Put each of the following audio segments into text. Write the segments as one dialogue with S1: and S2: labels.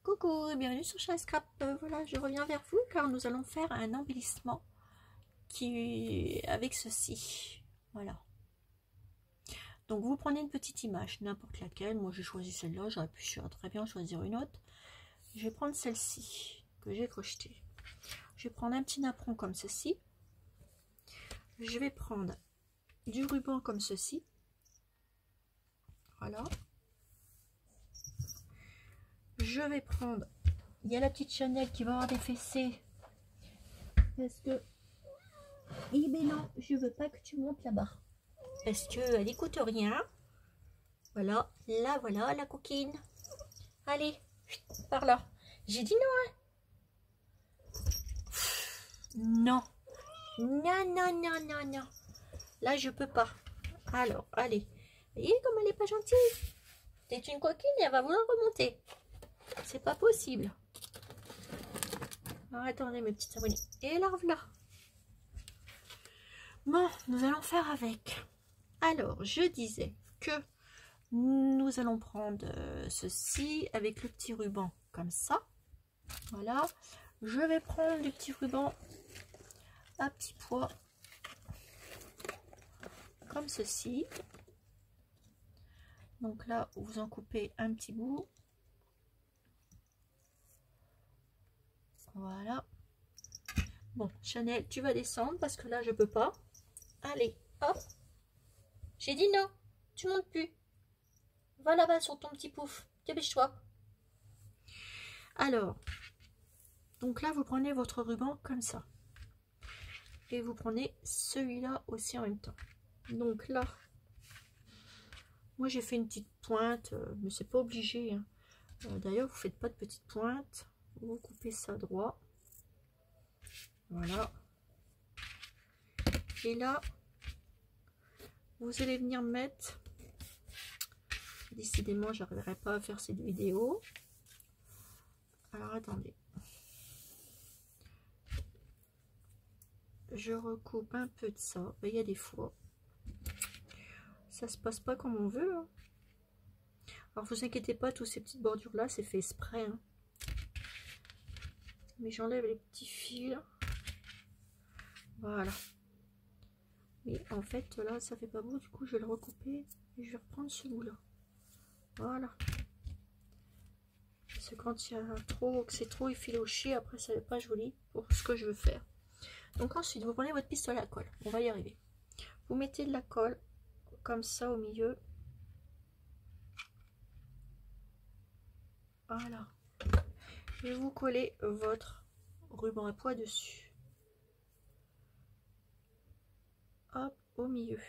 S1: Coucou et bienvenue sur Chai Scrap. Voilà, je reviens vers vous car nous allons faire un embellissement avec ceci. Voilà. Donc vous prenez une petite image, n'importe laquelle. Moi j'ai choisi celle-là, j'aurais pu très bien choisir une autre. Je vais prendre celle-ci que j'ai crochetée. Je vais prendre un petit napperon comme ceci. Je vais prendre du ruban comme ceci. Voilà. Je vais prendre, il y a la petite Chanel qui va avoir des fessées parce que mais non, je veux pas que tu montes là-bas parce que elle écoute rien. Voilà, là voilà la coquine. Allez, par là. J'ai dit non, hein. Non, non, non, non, non, non. Là je peux pas. Alors, allez. Vous voyez comme elle est pas gentille. C'est une coquine et elle va vouloir remonter. C'est pas possible. Alors, attendez mes petites abonnées. Et la voilà. Bon, nous allons faire avec. Alors, je disais que nous allons prendre ceci avec le petit ruban comme ça. Voilà. Je vais prendre du petit ruban à petit pois comme ceci. Donc là, vous en coupez un petit bout. Voilà. Bon, Chanel, tu vas descendre parce que là, je peux pas. Allez, hop. J'ai dit non, tu montes plus. Va là-bas sur ton petit pouf. Dépêche-toi. Alors, donc là, vous prenez votre ruban comme ça. Et vous prenez celui-là aussi en même temps. Donc là, moi j'ai fait une petite pointe, mais c'est pas obligé. Hein. D'ailleurs, vous faites pas de petite pointe. Vous coupez ça droit. Voilà. Et là, vous allez venir mettre. Décidément, j'arriverai pas à faire cette vidéo. Alors attendez. Je recoupe un peu de ça. Il y a des fois, ça se passe pas comme on veut. Hein. Alors vous inquiétez pas, toutes ces petites bordures là, c'est fait exprès. Hein. Mais j'enlève les petits fils. Voilà. Mais en fait là, ça fait pas beau. Du coup, je vais le recouper et je vais reprendre ce bout là. Voilà. Parce que quand il y a trop, que c'est trop effiloché, après ça n'est pas joli pour ce que je veux faire. Donc ensuite, vous prenez votre pistolet à colle. On va y arriver. Vous mettez de la colle comme ça au milieu. Voilà. Et vous collez votre ruban à pois dessus. Hop, au milieu.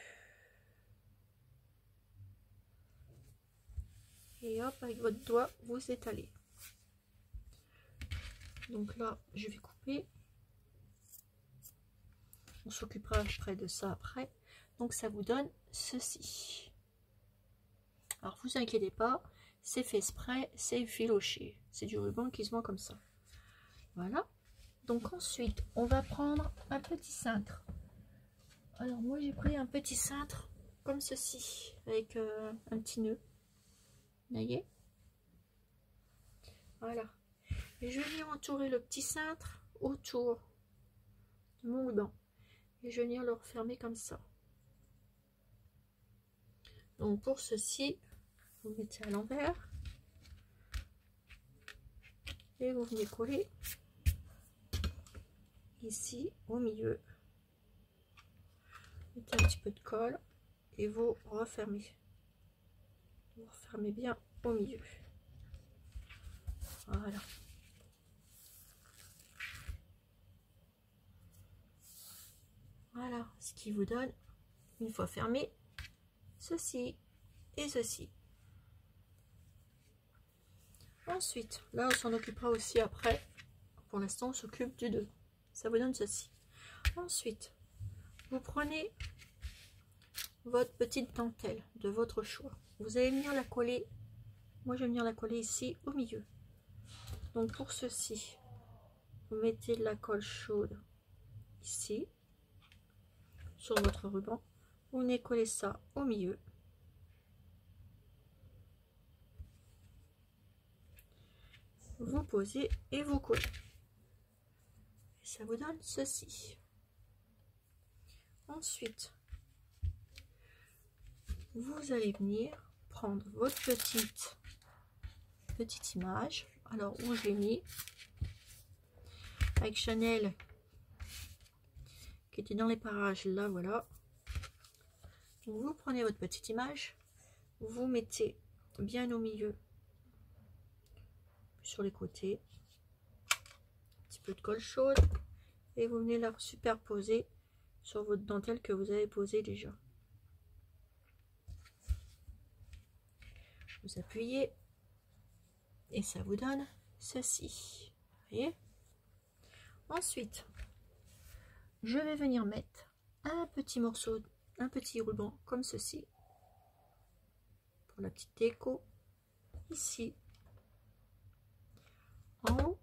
S1: Et hop, avec votre doigt, vous étalez. Donc là, je vais couper. On s'occupera après de ça après. Donc ça vous donne ceci. Alors vous inquiétez pas, c'est fait exprès, c'est effiloché. C'est du ruban qui se vend comme ça. Voilà. Donc ensuite, on va prendre un petit cintre. Alors moi j'ai pris un petit cintre comme ceci, avec un petit nœud. Vous voyez? Voilà. Et je vais venir entourer le petit cintre autour de mon ruban. Et je vais venir le refermer comme ça. Donc pour ceci, vous mettez à l'envers. Et vous venez coller ici au milieu. Mettez un petit peu de colle et vous refermez. Vous refermez bien au milieu. Voilà. Voilà ce qui vous donne, une fois fermé, ceci et ceci. Ensuite, là on s'en occupera aussi après. Pour l'instant on s'occupe du deux. Ça vous donne ceci. Ensuite, vous prenez votre petite dentelle de votre choix. Vous allez venir la coller. Moi je vais venir la coller ici au milieu. Donc pour ceci, vous mettez de la colle chaude ici sur votre ruban. Vous venez coller ça au milieu. vous posez et vous collez. Et ça vous donne ceci. Ensuite, vous allez venir prendre votre petite image. Alors, où je l'ai mis avec Chanel qui était dans les parages, là voilà. Donc, vous prenez votre petite image, vous mettez bien au milieu, sur les côtés, un petit peu de colle chaude, et vous venez la superposer sur votre dentelle que vous avez posée déjà. Vous appuyez et ça vous donne ceci. Vous voyez? Ensuite, je vais venir mettre un petit morceau, un petit ruban comme ceci pour la petite déco ici en haut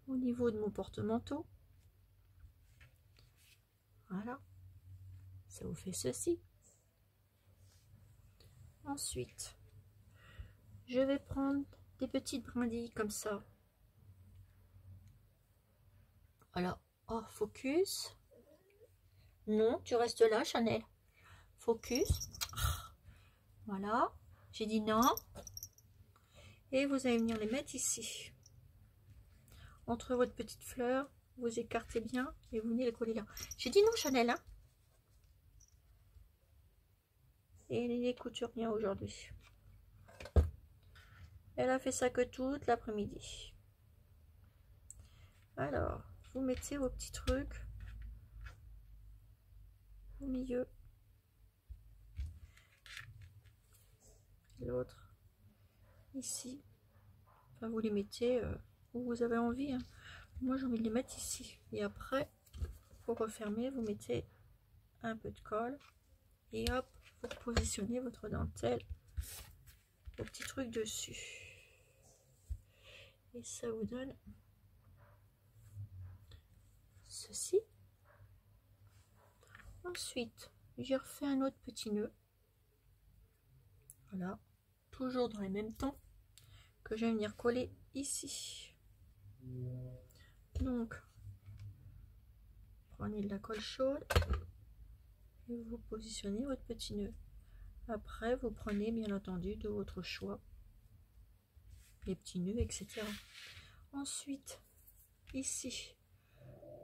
S1: au niveau de mon porte-manteau. Voilà, ça vous fait ceci. Ensuite, je vais prendre des petites brindilles comme ça. Voilà. Oh, focus. Non, tu restes là, Chanel. Focus. Voilà. J'ai dit non. Et vous allez venir les mettre ici. Entre votre petite fleur, vous écartez bien et vous venez les coller là. J'ai dit non, Chanel. Hein, et les couturières aujourd'hui. Elle a fait ça que toute l'après-midi. Alors, vous mettez vos petits trucs au milieu. L'autre ici. Enfin, vous les mettez où vous avez envie. Hein. Moi, j'ai envie de les mettre ici. Et après, pour refermer, vous mettez un peu de colle. Et hop, vous positionnez votre dentelle au petit truc dessus. Et ça vous donne ceci. Ensuite, j'ai refait un autre petit nœud. Voilà, toujours dans les mêmes temps que je vais venir coller ici. Donc, prenez de la colle chaude et vous positionnez votre petit nœud. Après, vous prenez bien entendu de votre choix les petits nœuds, etc. Ensuite, ici,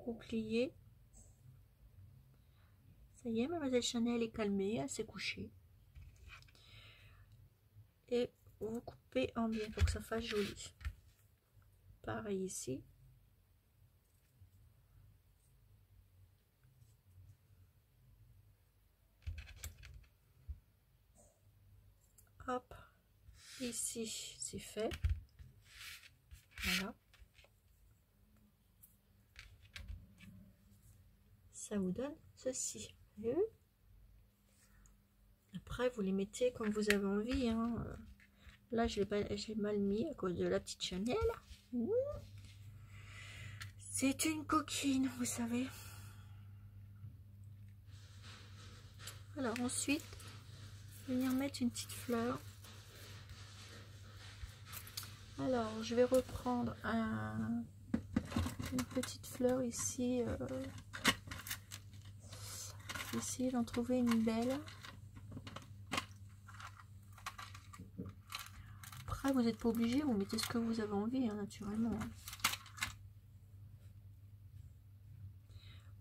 S1: vous pliez. Ça y est, mademoiselle Chanel est calmée, elle s'est couchée. Et vous coupez en bien pour que ça fasse joli. Pareil ici. Hop, ici c'est fait. Voilà. Ça vous donne ceci. Après, vous les mettez comme vous avez envie. Hein. Là, j'ai mal mis à cause de la petite Chanel. C'est une coquine, vous savez. Alors ensuite, venir mettre une petite fleur. Alors, je vais reprendre une petite fleur ici. Essayer d'en trouver une belle. Après, vous n'êtes pas obligé, vous mettez ce que vous avez envie, hein, naturellement.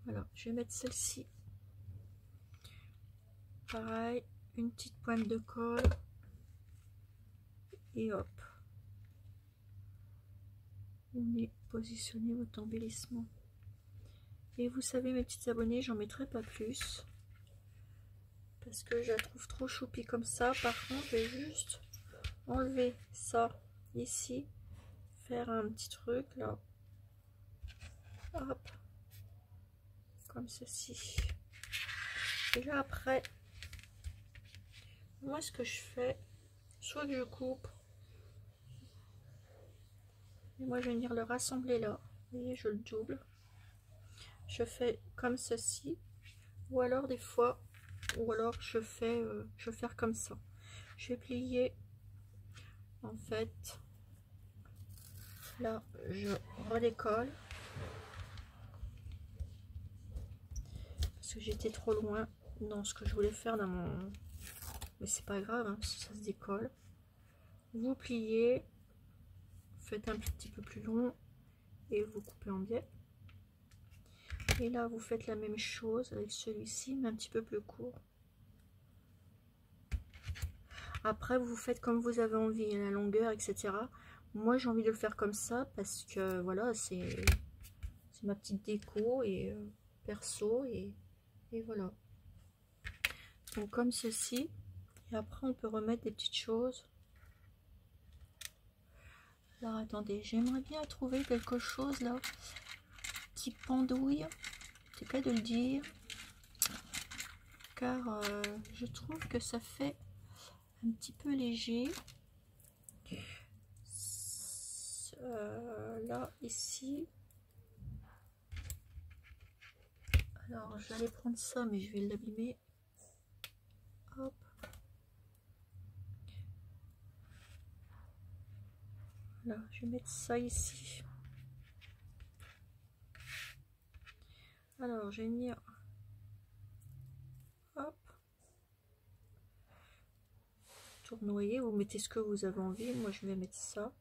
S1: Voilà, je vais mettre celle-ci. Pareil, une petite pointe de colle. Et hop. Vous venez positionner votre embellissement. Et vous savez, mes petites abonnées, j'en mettrai pas plus. Parce que je la trouve trop choupie comme ça. Par contre, je vais juste enlever ça ici. Faire un petit truc là. Hop. Comme ceci. Et là après, moi ce que je fais, soit que je coupe. Et moi je vais venir le rassembler là. Vous voyez, je le double. Je fais comme ceci. Ou alors des fois, je vais faire comme ça. Je vais plier En fait, là, je redécolle. Parce que j'étais trop loin dans ce que je voulais faire dans mon... Mais c'est pas grave, hein, si ça se décolle. Vous pliez, faites un petit peu plus long et vous coupez en biais. Et là, vous faites la même chose avec celui-ci, mais un petit peu plus court. Après, vous faites comme vous avez envie, la longueur, etc. Moi, j'ai envie de le faire comme ça parce que voilà, c'est ma petite déco et perso et voilà. Donc comme ceci. Et après, on peut remettre des petites choses. Alors attendez, j'aimerais bien trouver quelque chose là. Petite pendouille. C'est cas de le dire. Car je trouve que ça fait un petit peu léger. Là, ici. Alors, j'allais prendre ça, mais je vais l'abîmer. Hop. Là, je vais mettre ça ici. Alors, je vais venir. Hop. Tournoyer, vous mettez ce que vous avez envie. Moi, je vais mettre ça.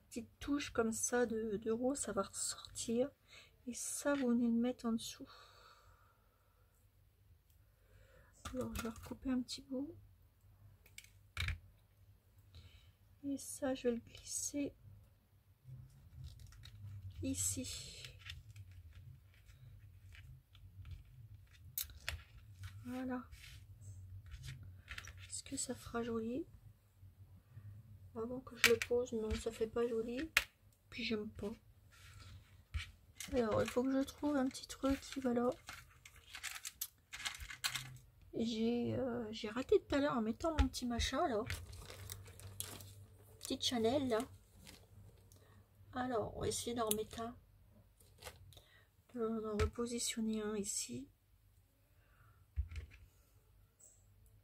S1: Petite touche comme ça de rose, ça va ressortir. Et ça, vous venez le mettre en dessous. Alors, je vais recouper un petit bout. Et ça, je vais le glisser ici. Voilà. Est-ce que ça fera joli? Avant que je le pose, non, ça fait pas joli. Puis j'aime pas. Alors, il faut que je trouve un petit truc qui va là. J'ai raté tout à l'heure en mettant mon petit machin là. Petite Chanel là. Alors, on va essayer d'en remettre un. D'en repositionner un ici.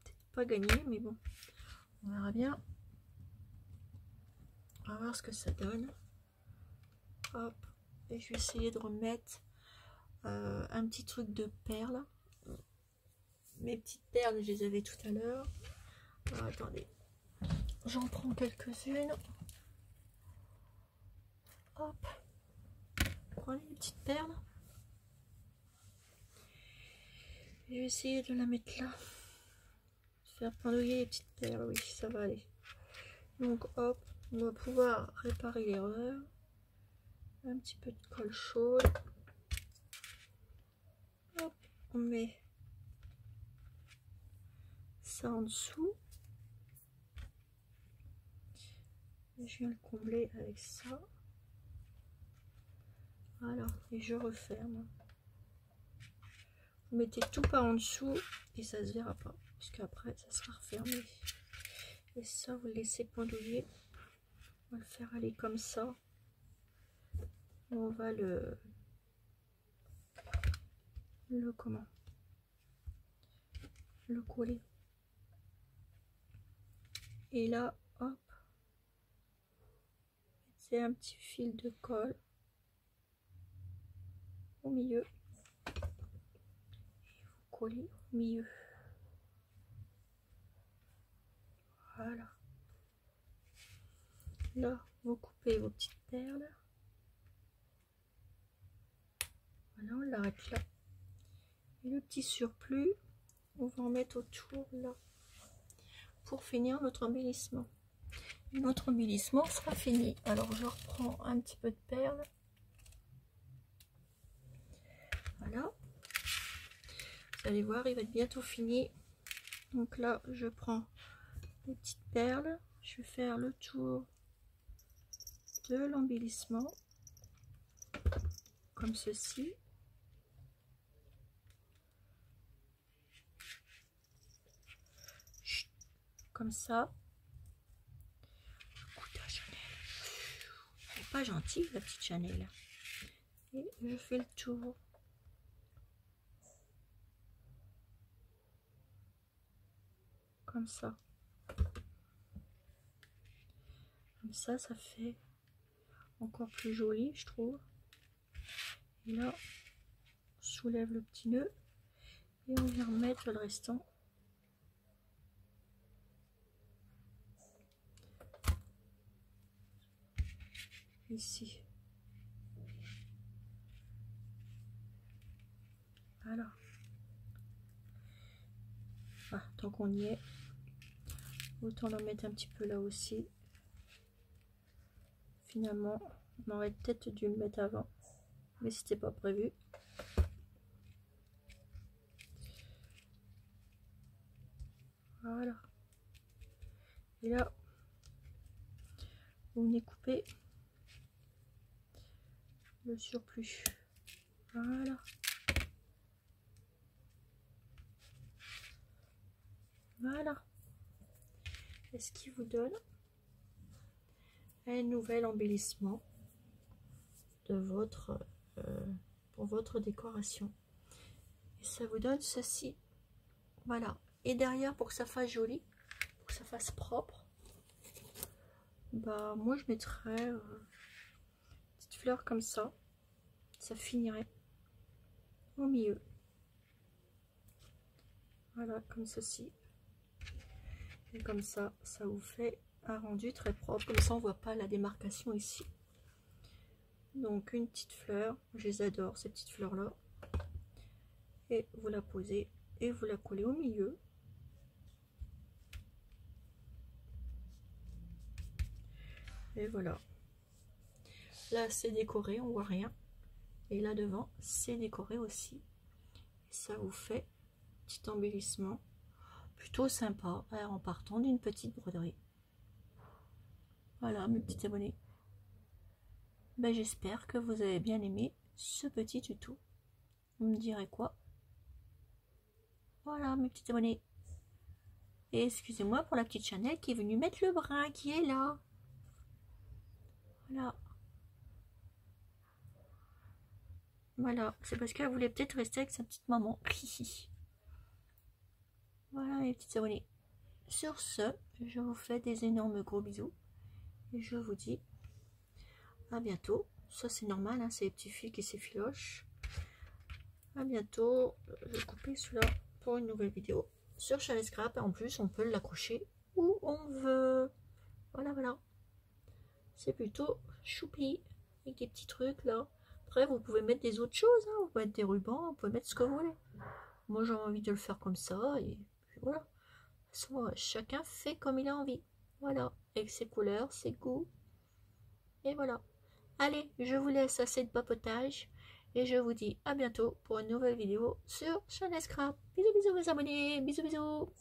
S1: Peut-être pas gagné, mais bon. On verra bien. On va voir ce que ça donne. Hop. Et je vais essayer de remettre un petit truc de perles. Mes petites perles, je les avais tout à l'heure. Attendez. J'en prends quelques-unes. Hop. Prenez les petites perles. Je vais essayer de la mettre là. Faire pendouiller les petites perles. Oui, ça va aller. Donc, hop. On va pouvoir réparer l'erreur. Un petit peu de colle chaude. Hop. On met ça en dessous. Et je viens le combler avec ça. Voilà, et je referme. Vous mettez tout par en dessous et ça se verra pas, puisque après ça sera refermé. Et ça, vous le laissez pendouiller. On va le faire aller comme ça. On va le comment? Le coller. Et là, hop, c'est un petit fil de colle au milieu. Et vous collez au milieu. Voilà. Là, vous coupez vos petites perles. Voilà, on l'arrête là. Et le petit surplus, on va en mettre autour là. Pour finir notre embellissement. Et notre embellissement sera fini. Alors, je reprends un petit peu de perles. Voilà. Vous allez voir, il va être bientôt fini. Donc là, je prends les petites perles. Je vais faire le tour de l'embellissement. Comme ceci. Chut, comme ça. Elle n'est pas gentille, la petite Chanel. Et je fais le tour. Comme ça. Comme ça fait encore plus joli, je trouve. Et là, on soulève le petit nœud et on vient remettre le restant. Ici. Voilà. Ah, tant qu'on y est, autant en mettre un petit peu là aussi. Finalement, on aurait peut-être dû le mettre avant, mais c'était pas prévu. Voilà. Et là, vous venez couper le surplus. Voilà. Voilà. Et ce qui vous donne un nouvel embellissement de votre pour votre décoration. Et ça vous donne ceci. Voilà. Et derrière, pour que ça fasse joli, pour que ça fasse propre, bah moi je mettrais une petite fleur comme ça. Ça finirait au milieu. Voilà, comme ceci. Et comme ça, ça vous fait un rendu très propre. Comme ça, on voit pas la démarcation ici. Donc, une petite fleur. Je les adore, ces petites fleurs-là. Et vous la posez et vous la collez au milieu. Et voilà. Là, c'est décoré, on voit rien. Et là devant, c'est décoré aussi. Et ça vous fait un petit embellissement plutôt sympa en partant d'une petite broderie. Voilà mes petits abonnés. Ben, j'espère que vous avez bien aimé ce petit tuto. Vous me direz quoi? Voilà mes petits abonnés. Et excusez-moi pour la petite Chanel qui est venue mettre le brin qui est là. Voilà. Voilà, c'est parce qu'elle voulait peut-être rester avec sa petite maman. Voilà mes petits abonnés. Sur ce, je vous fais des énormes gros bisous. Et je vous dis à bientôt. Ça c'est normal, hein, c'est les petits fils qui s'effilochent. À bientôt. Je vais couper celui-là pour une nouvelle vidéo sur Chanel Scrap. En plus, on peut l'accrocher où on veut. Voilà, voilà. C'est plutôt choupi. Avec des petits trucs là. Après, vous pouvez mettre des autres choses. Hein. Vous pouvez mettre des rubans, vous pouvez mettre ce que vous voulez. Moi, j'ai envie de le faire comme ça. Et puis voilà. De toute façon, chacun fait comme il a envie. Voilà. Avec ses couleurs, ses goûts. Et voilà. Allez, je vous laisse assez de papotage. Et je vous dis à bientôt pour une nouvelle vidéo sur Chanel Scrap. Bisous bisous mes abonnés. Bisous bisous.